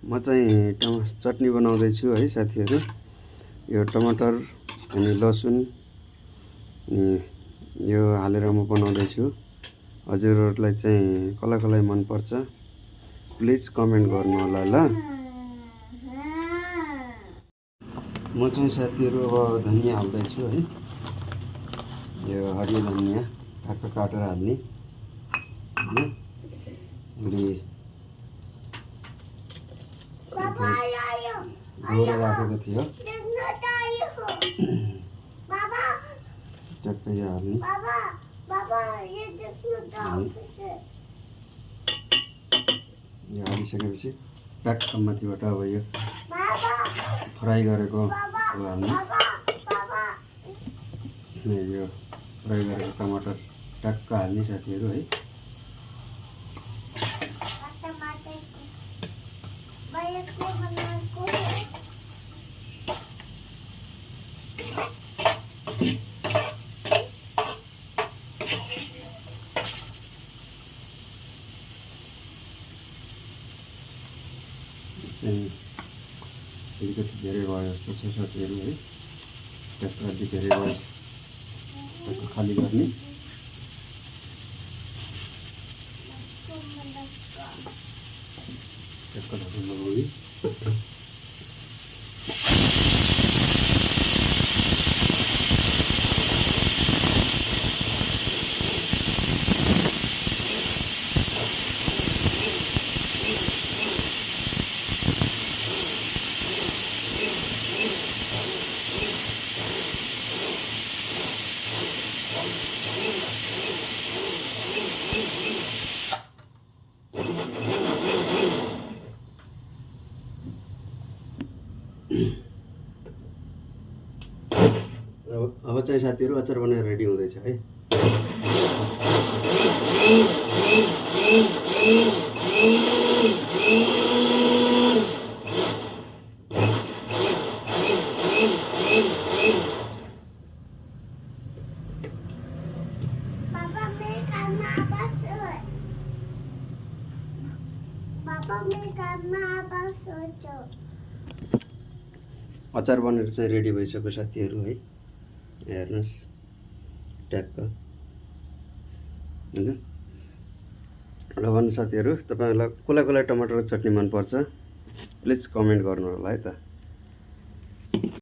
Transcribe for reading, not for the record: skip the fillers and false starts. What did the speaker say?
म चाहिँ चटनी बनाउँदैछु है साथीहरू। यो टमाटर अनि लसुन यो हालेर म बनाउँदैछु। हजुरहरूलाई चाहिँ कसलाई कसलाई मनपर्छ प्लिज कमेन्ट गर्नु होला ल। म चाहिँ साथीहरू अब धनिया हाल्दैछु है। यो हरियो धनिया ठ्याक्क काटेर हाल्ने होइन। धोएर राखेको थियो ट्याक्कै यो हाल्ने। यो हालिसकेपछि ट्याक्क माथिबाट अब यो फ्राई गरेको हाल्ने। यो फ्राई गरेको टमाटर ट्याक्क हाल्ने साथीहरू है। अलिकति धेरै भयो जस्तो छ साथीहरू है। ट्याक्क अलि धेरै भयो ट्याक्क खाली गर्ने। ट्याक्क ढक्कन लगाउने। अब चाहिँ साथीहरू अचार बनाएर रेडी हुँदैछ है। अचार बनेर चाहिँ रेडी भइसक्यो साथीहरू है। हेर्नुहोस् ट्याक्क होइन। ल भन्नु साथीहरू, तपाईँहरूलाई कसलाई कसलाई टमाटरको चटनी मनपर्छ प्लिज कमेन्ट गर्नु होला है त।